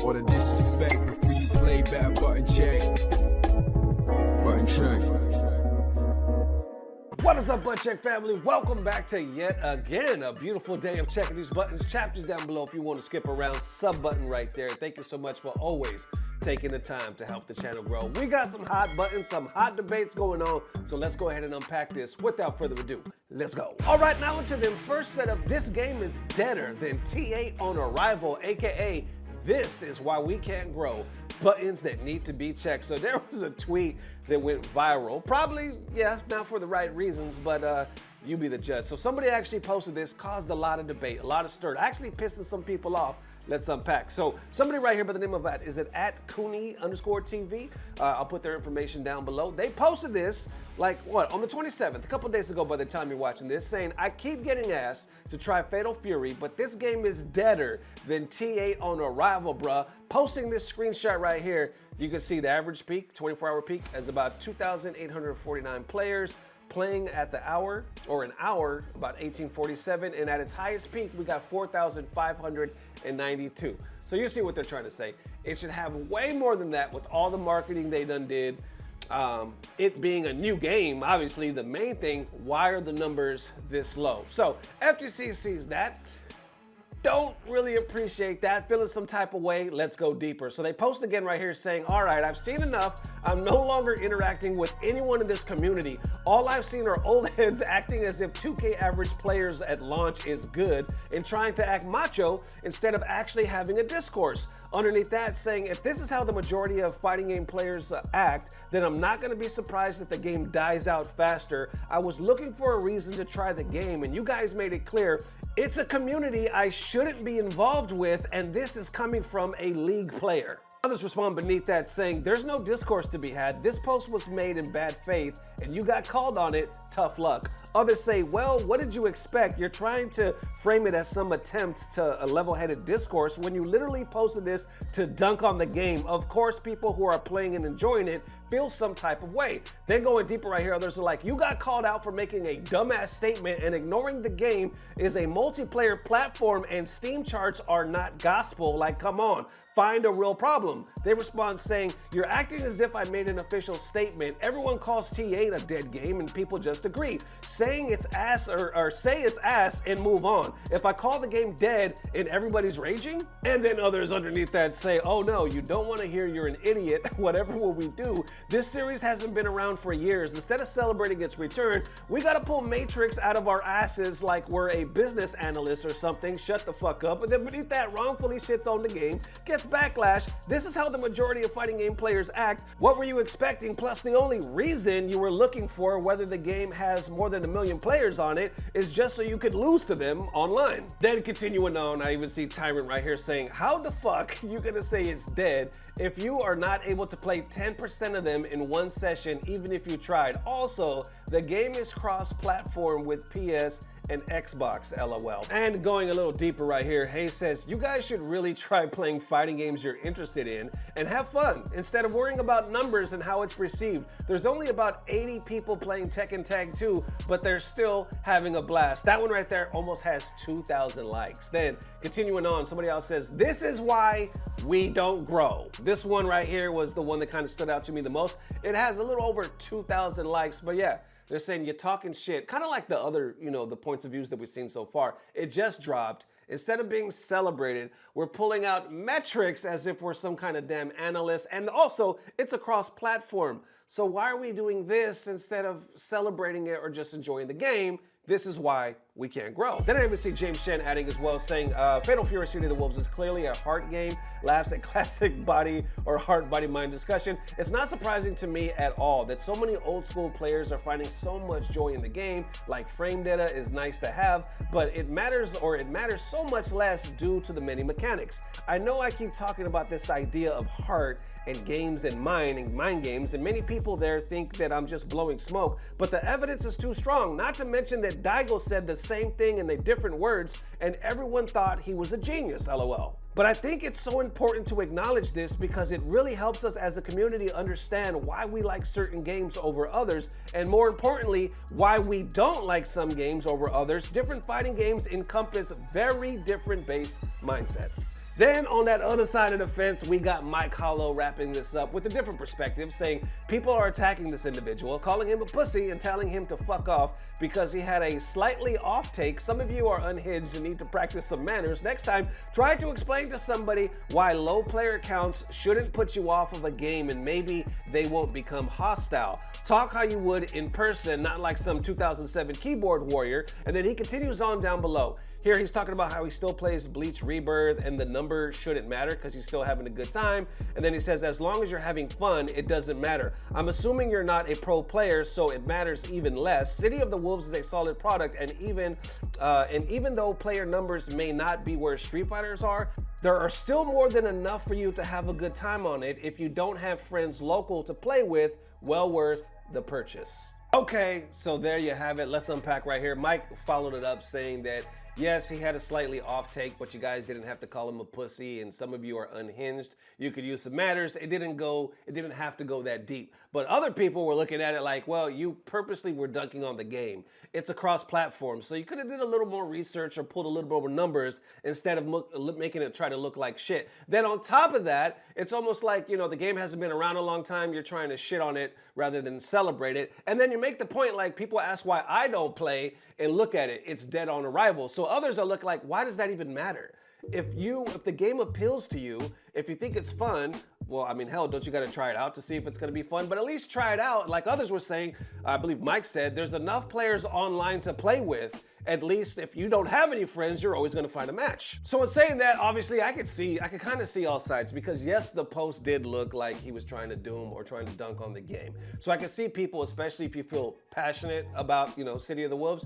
Or the disrespect before you play, better button check. Button check. What is up, Button Check family? Welcome back to yet again a beautiful day of checking these buttons. Chapters down below if you want to skip around. Sub button right there. Thank you so much for always taking the time to help the channel grow. We got some hot buttons, some hot debates going on, so let's go ahead and unpack this. Without further ado, let's go. All right, now into the first setup. This game is deader than T8 on arrival, aka this is why we can't grow. Buttons that need to be checked. So there was a tweet that went viral. Probably, yeah, not for the right reasons, but you be the judge. So somebody actually posted this, caused a lot of debate, a lot of stir, actually pissing some people off. Let's unpack. So somebody right here by the name of is it at Kunii_TV? I'll put their information down below. They posted this like what on the 27th, a couple days ago by the time you're watching this, saying I keep getting asked to try Fatal Fury, but this game is deader than T8 on arrival, bruh. Posting this screenshot right here, you can see the average peak, 24-hour peak, as about 2,849 players. Playing at the hour, or an hour, about 1847, and at its highest peak, we got 4,592. So you see what they're trying to say. It should have way more than that with all the marketing they done did. It being a new game, obviously the main thing, why are the numbers this low? So FGC sees that. Don't really appreciate that, feeling some type of way. Let's go deeper. So they post again right here saying, all right, I've seen enough. I'm no longer interacting with anyone in this community. All I've seen are old heads acting as if 2K average players at launch is good and trying to act macho instead of actually having a discourse. Underneath that saying, if this is how the majority of fighting game players act, then I'm not going to be surprised if the game dies out faster. I was looking for a reason to try the game, and you guys made it clear it's a community I shouldn't be involved with, and this is coming from a league player. Others respond beneath that saying, there's no discourse to be had. This post was made in bad faith and you got called on it. Tough luck. Others say, well, what did you expect? You're trying to frame it as some attempt to a level-headed discourse when you literally posted this to dunk on the game. Of course, people who are playing and enjoying it feel some type of way. Then going deeper right here, others are like, you got called out for making a dumbass statement and ignoring the game is a multiplayer platform and Steam charts are not gospel. Like, come on. Find a real problem. They respond saying, you're acting as if I made an official statement. Everyone calls T8 a dead game and people just agree. Saying it's ass or say it's ass and move on. If I call the game dead and everybody's raging? And then others underneath that say, oh no, you don't want to hear you're an idiot. Whatever will we do? This series hasn't been around for years. Instead of celebrating its return, we gotta pull Matrix out of our asses like we're a business analyst or something. Shut the fuck up. And then beneath that, wrongfully shits on the game, gets backlash. This is how the majority of fighting game players act. What were you expecting? Plus, the only reason you were looking for whether the game has more than 1 million players on it is just so you could lose to them online. Then continuing on, I even see Tyrant right here saying, how the fuck you gonna say it's dead if you are not able to play 10% of them in one session, even if you tried? Also, the game is cross-platform with PS and Xbox, LOL. And going a little deeper right here, Hayes says, you guys should really try playing fighting games you're interested in and have fun instead of worrying about numbers and how it's perceived. There's only about 80 people playing Tekken Tag 2, but they're still having a blast. That one right there almost has 2,000 likes. Then continuing on, somebody else says, this is why we don't grow. This one right here was the one that kind of stood out to me the most. It has a little over 2,000 likes, but yeah, they're saying you're talking shit, kind of like the other, the points of views that we've seen so far. It just dropped. Instead of being celebrated, we're pulling out metrics as if we're some kind of damn analyst. And also, it's a cross-platform. So why are we doing this instead of celebrating it or just enjoying the game? This is why we can't grow. Then I even see James Shen adding as well, saying Fatal Fury City of the Wolves is clearly a heart game, laughs at classic body or heart body mind discussion. It's not surprising to me at all that so many old school players are finding so much joy in the game. Like frame data is nice to have, but it matters so much less due to the many mechanics. I know I keep talking about this idea of heart and games and mind games, and many people there think that I'm just blowing smoke, but the evidence is too strong. Not to mention that Daigo said the same thing in different words, and everyone thought he was a genius, LOL. But I think it's so important to acknowledge this because it really helps us as a community understand why we like certain games over others, and more importantly, why we don't like some games over others. Different fighting games encompass very different base mindsets. Then on that other side of the fence, we got Mike Hollow wrapping this up with a different perspective, saying people are attacking this individual, calling him a pussy and telling him to fuck off because he had a slightly off take. Some of you are unhinged and need to practice some manners. Next time, try to explain to somebody why low player counts shouldn't put you off of a game and maybe they won't become hostile. Talk how you would in person, not like some 2007 keyboard warrior. And then he continues on down below. Here he's talking about how he still plays Bleach Rebirth and the number shouldn't matter because he's still having a good time. And then he says, as long as you're having fun, it doesn't matter. I'm assuming you're not a pro player, so it matters even less. City of the Wolves is a solid product, and even though player numbers may not be where Street Fighters are, there are still more than enough for you to have a good time on it. If you don't have friends local to play with, well worth the purchase. Okay, so there you have it. Let's unpack right here. Mike followed it up saying that yes, he had a slightly off take, but you guys didn't have to call him a pussy, and some of you are unhinged. You could use some matters. It didn't have to go that deep. But other people were looking at it like, well, you purposely were dunking on the game. It's across platforms, so you could have did a little more research or pulled a little bit more numbers instead of making it try to look like shit. Then on top of that, it's almost like, you know, the game hasn't been around a long time. You're trying to shit on it rather than celebrate it. And then you make the point like people ask why I don't play and look at it. It's dead on arrival. So others are looking like, why does that even matter? If the game appeals to you, if you think it's fun, well, I mean, hell, don't you got to try it out to see if it's going to be fun? But at least try it out. Like others were saying, I believe Mike said, there's enough players online to play with. At least if you don't have any friends, you're always going to find a match. So in saying that, obviously I could kind of see all sides because yes, the post did look like he was trying to doom or trying to dunk on the game. So I can see people, especially if you feel passionate about, you know, City of the Wolves,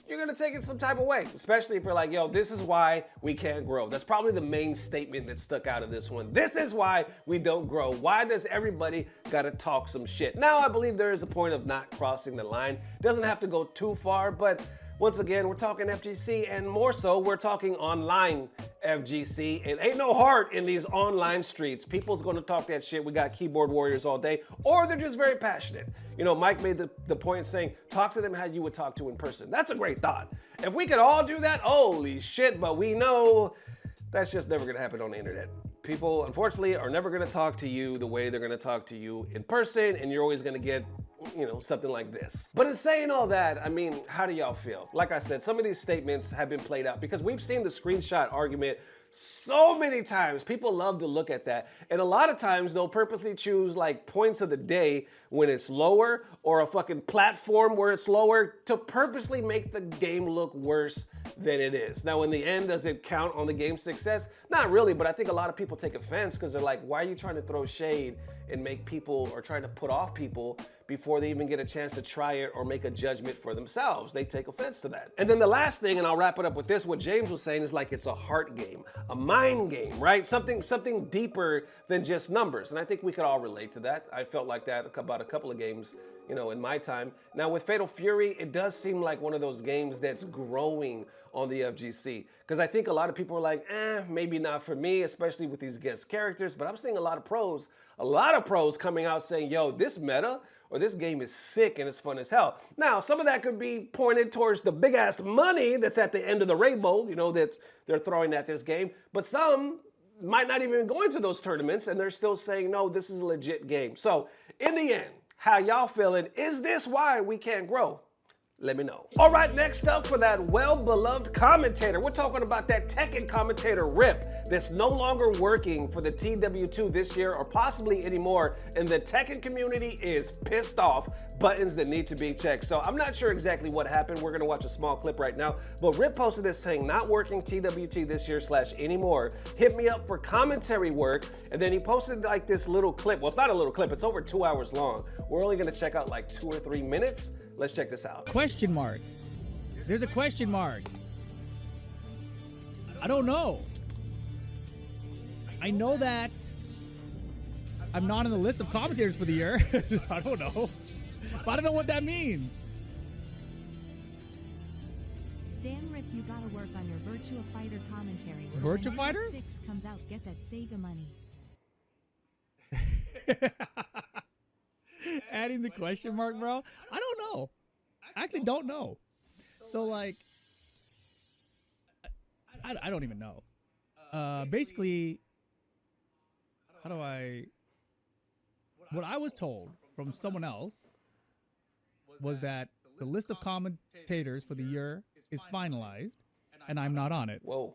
you're going to take it some type of way, especially if you're like, yo, this is why we can't grow. That's probably the main statement that stuck out of this one. This is why we don't grow. Why does everybody got to talk some shit? Now, I believe there is a point of not crossing the line. Doesn't have to go too far, but once again, we're talking FGC, and more so, we're talking online FGC. And ain't no heart in these online streets. People's gonna talk that shit. We got keyboard warriors all day, or they're just very passionate. You know, Mike made the point saying, talk to them how you would talk to in person. That's a great thought. If we could all do that, holy shit, but we know that's just never gonna happen on the internet. People, unfortunately, are never gonna talk to you the way they're gonna talk to you in person, and you're always gonna get, you know, something like this. But in saying all that, I mean, how do y'all feel? Like I said, some of these statements have been played out because we've seen the screenshot argument so many times. People love to look at that. And a lot of times they'll purposely choose like points of the day when it's lower or a fucking platform where it's lower to purposely make the game look worse than it is. Now, in the end, does it count on the game's success? Not really, but I think a lot of people take offense because they're like, why are you trying to throw shade and make people or trying to put off people before they even get a chance to try it or make a judgment for themselves? They take offense to that. And then the last thing, and I'll wrap it up with this, what James was saying is like it's a heart game, a mind game, right? Something deeper than just numbers. And I think we could all relate to that. I felt like that about a couple of games, you know, in my time. Now with Fatal Fury, it does seem like one of those games that's growing on the FGC. Because I think a lot of people are like, maybe not for me, especially with these guest characters. But I'm seeing a lot of pros coming out saying, yo, this meta or this game is sick and it's fun as hell. Now, some of that could be pointed towards the big ass money that's at the end of the rainbow, you know, that they're throwing at this game. But some might not even go into those tournaments and they're still saying, no, this is a legit game. So in the end, how y'all feeling? Is this why we can't grow? Let me know. All right, next up for that well-beloved commentator, we're talking about that Tekken commentator Rip that's no longer working for the TWT this year or possibly anymore, and the Tekken community is pissed off, buttons that need to be checked. So I'm not sure exactly what happened. We're gonna watch a small clip right now, but Rip posted this saying, not working TWT this year / anymore, hit me up for commentary work, and then he posted like this little clip. Well, it's not a little clip, it's over 2 hours long. We're only gonna check out like 2 or 3 minutes. Let's check this out. Question mark. There's a question mark. I don't know. I know that I'm not on the list of commentators for the year. I don't know. But I don't know what that means. Damn, Rip, you gotta work on your Virtua Fighter commentary. Virtua Fighter? 6 comes out, get that Sega money. Adding the question mark, bro. I don't know. I actually don't know. So, like, I don't even know. basically, what I was told from someone else was that the list of commentators for the year is finalized, and I'm not on it. Whoa.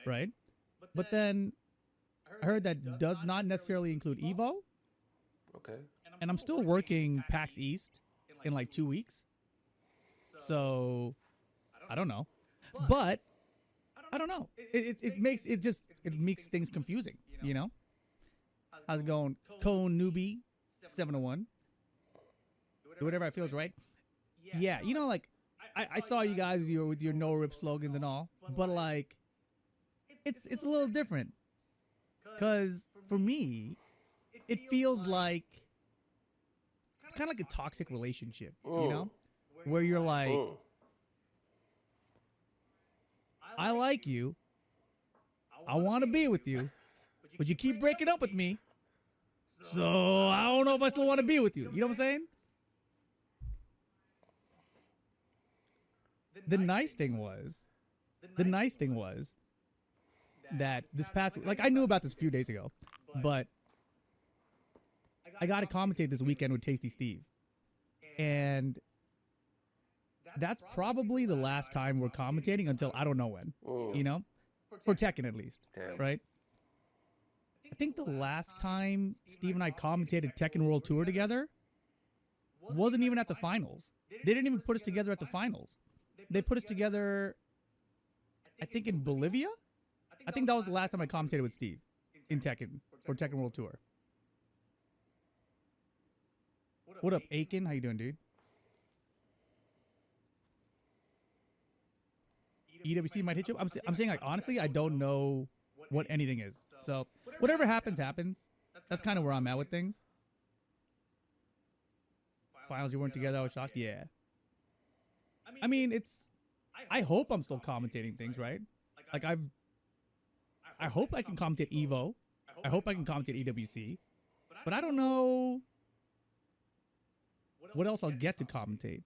Right? But then I heard that does not necessarily include Evo, Okay. and I'm still working PAX East in like 2 weeks. So I don't know. But I don't know. It makes things confusing, you know? How's it going? Cone Newbie 701. Do whatever I feel is right. Yeah, you know, like I saw you guys with your no rip slogans and all, but like it's a little different. Cause for me, it feels like it's kind of like a toxic relationship, you know? Where you're like, I like you, I want to be with you, but you keep breaking up with me, so I don't know if I still want to be with you. You know what I'm saying? The nice thing was that this past, like I knew about this a few days ago, but I got to commentate this weekend with Tasty Steve. And that's probably the last time we're commentating until I don't know when, you know, for Tekken at least, right? I think the last time Steve and I commentated Tekken World Tour together wasn't even at the finals. They didn't even put us together at the finals. They put us together, I think, in Bolivia. I think that was the last time I commentated with Steve in Tekken or Tekken World Tour. What up, Aiken? How you doing, dude? EWC might hit you. I'm saying, like, honestly, I don't know what anything is. So whatever happens, happens. That's kind of where I'm at with things. Finals, you weren't together. I was shocked. Yeah. I mean, I hope I'm still commentating things, right? Like I hope I can commentate Evo. I hope I can commentate EWC. But I don't know what else I'll get to commentate.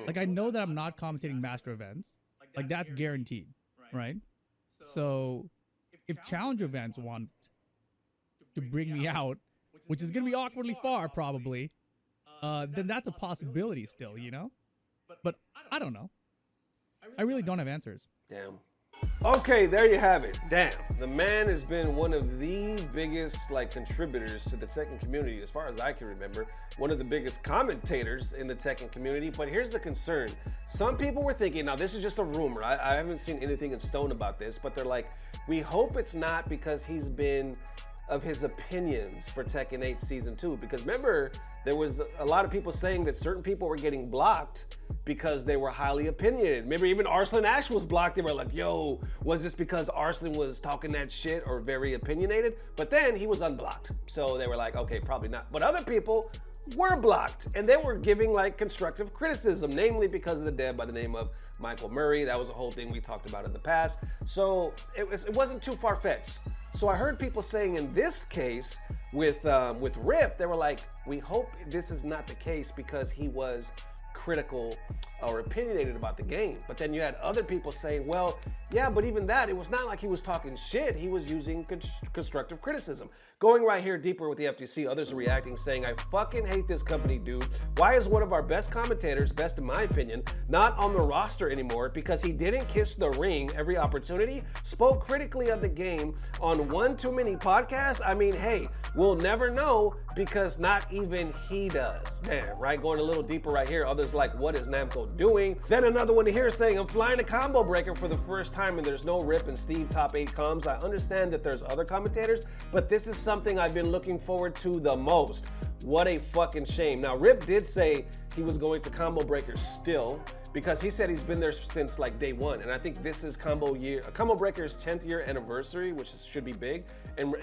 Like, I know that I'm not commentating master events. Like, that's guaranteed, right? So if challenger events want to bring me out, which is going to be awkwardly far probably, then that's a possibility still, you know? But I don't know. I really don't have answers. Damn. Okay, there you have it. Damn. The man has been one of the biggest contributors to the Tekken community as far as I can remember. One of the biggest commentators in the Tekken community. But here's the concern. Some people were thinking, now this is just a rumor. I haven't seen anything in stone about this, but they're like, we hope it's not because he's been of his opinions for Tekken 8 Season 2. Because remember, there was a lot of people saying that certain people were getting blocked because they were highly opinionated. Remember, even Arslan Ash was blocked. They were like, yo, was this because Arslan was talking that shit or very opinionated? But then he was unblocked. So they were like, okay, probably not. But other people were blocked, and they were giving constructive criticism, namely because of the dev by the name of Michael Murray. That was a whole thing we talked about in the past. So it wasn't too far-fetched. So I heard people saying in this case with Rip, they were like, we hope this is not the case because he was critical or opinionated about the game. But then you had other people saying, well, yeah, but even that, it was not like he was talking shit. He was using constructive criticism. Going right here deeper with the FGC, others are reacting saying, I fucking hate this company, dude. Why is one of our best commentators, best in my opinion, not on the roster anymore because he didn't kiss the ring every opportunity, spoke critically of the game on one too many podcasts? I mean, hey, we'll never know because not even he does. Damn, right? Going a little deeper right here, others like, what is Namco doing? Then another one here saying, I'm flying a combo breaker for the first time and there's no Rip and Steve top 8 comms. I understand that there's other commentators, but this is something I've been looking forward to the most. What a fucking shame. Now, Rip did say he was going to combo breakers still because he said he's been there since day one. And I think this is Combo Breaker's 10th year anniversary, which should be big. And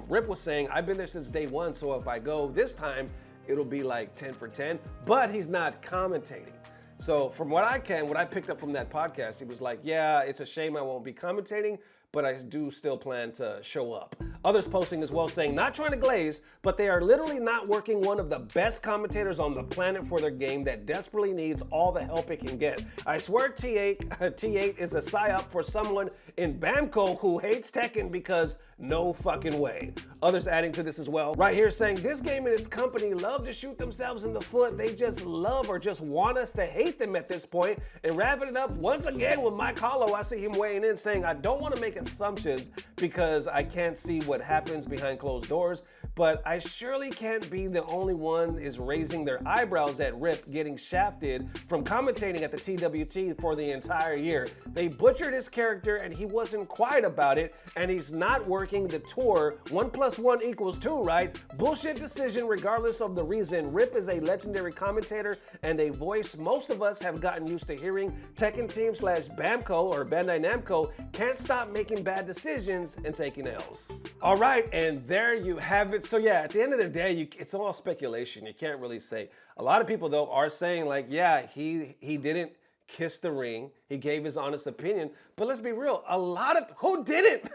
Rip was saying, I've been there since day one. So if I go this time, it'll be 10 for 10, but he's not commentating. So from what I picked up from that podcast, he was like, yeah, it's a shame I won't be commentating, but I do still plan to show up. Others posting as well saying, not trying to glaze, but they are literally not working one of the best commentators on the planet for their game that desperately needs all the help it can get. I swear T8 is a psyop for someone in Bamco who hates Tekken because no fucking way. Others adding to this as well. Right here saying, this game and its company love to shoot themselves in the foot. They just love or just want us to hate them at this point. And wrapping it up once again with Mike Hollow, I see him weighing in saying, I don't want to make assumptions because I can't see what happens behind closed doors, but I surely can't be the only one is raising their eyebrows at Rip getting shafted from commentating at the TWT for the entire year. They butchered his character and he wasn't quiet about it, and he's not working the tour. 1 + 1 = 2, right? Bullshit decision regardless of the reason. Rip is a legendary commentator and a voice most of us have gotten used to hearing. Tekken Team / Bamco or Bandai Namco can't stop making bad decisions and taking L's. All right, and there you have it. So yeah, at the end of the day, it's all speculation. You can't really say. A lot of people though are saying like, yeah, he didn't kiss the ring. He gave his honest opinion. But let's be real, a lot of, who didn't?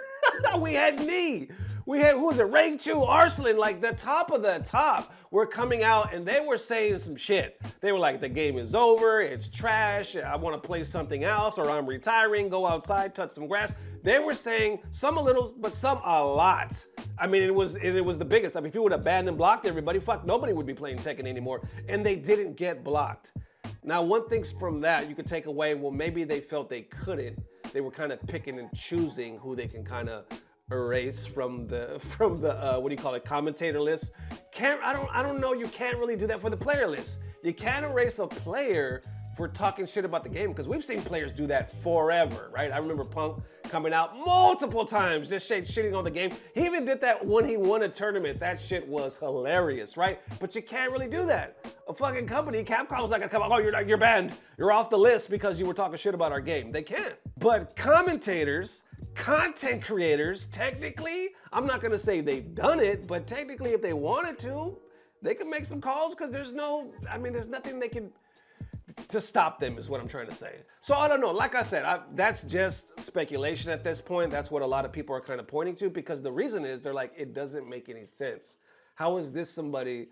We had me. We had, who was it? Ray Chu, Arslan, like the top of the top were coming out and they were saying some shit. They were like, the game is over, it's trash, I want to play something else, or I'm retiring, go outside, touch some grass. They were saying some a little, but some a lot. I mean, it was the biggest. I mean, if you would have banned and blocked everybody, fuck, nobody would be playing Tekken anymore. And they didn't get blocked. Now, one thing from that you could take away, well, maybe they felt they couldn't. They were kind of picking and choosing who they can kind of erase from the what do you call it, commentator list. I don't know, you can't really do that for the player list. You can't erase a player for talking shit about the game, because we've seen players do that forever, right? I remember Punk coming out multiple times just shitting on the game. He even did that when he won a tournament. That shit was hilarious, right? But you can't really do that. A fucking company, Capcom's not gonna come out, oh, you're banned, you're off the list because you were talking shit about our game. They can't. But commentators, content creators, technically, I'm not gonna say they've done it, but technically if they wanted to, they could make some calls, because there's nothing they can to stop them, is what I'm trying to say. So I don't know, like I said, that's just speculation at this point. That's what a lot of people are kind of pointing to, because the reason is they're like, it doesn't make any sense. How is this somebody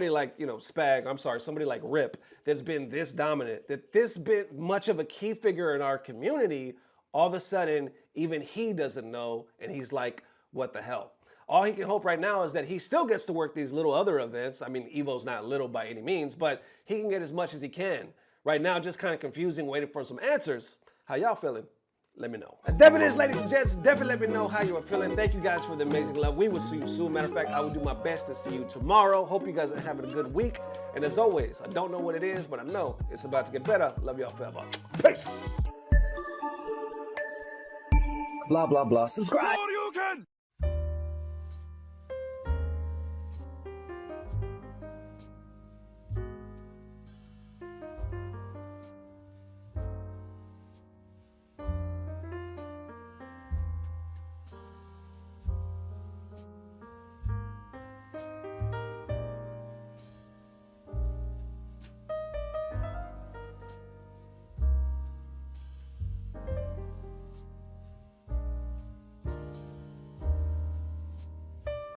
like, you know, Spag, somebody like Rip that's been this dominant, that this bit much of a key figure in our community, all of a sudden, even he doesn't know, and he's like, what the hell? All he can hope right now is that he still gets to work these little other events. I mean, Evo's not little by any means, but he can get as much as he can. Right now, just kind of confusing, waiting for some answers. How y'all feeling? Let me know. And there it is, ladies and gents. Definitely let me know how you are feeling. Thank you guys for the amazing love. We will see you soon. Matter of fact, I will do my best to see you tomorrow. Hope you guys are having a good week. And as always, I don't know what it is, but I know it's about to get better. Love y'all forever. Peace. Blah, blah, blah. Subscribe.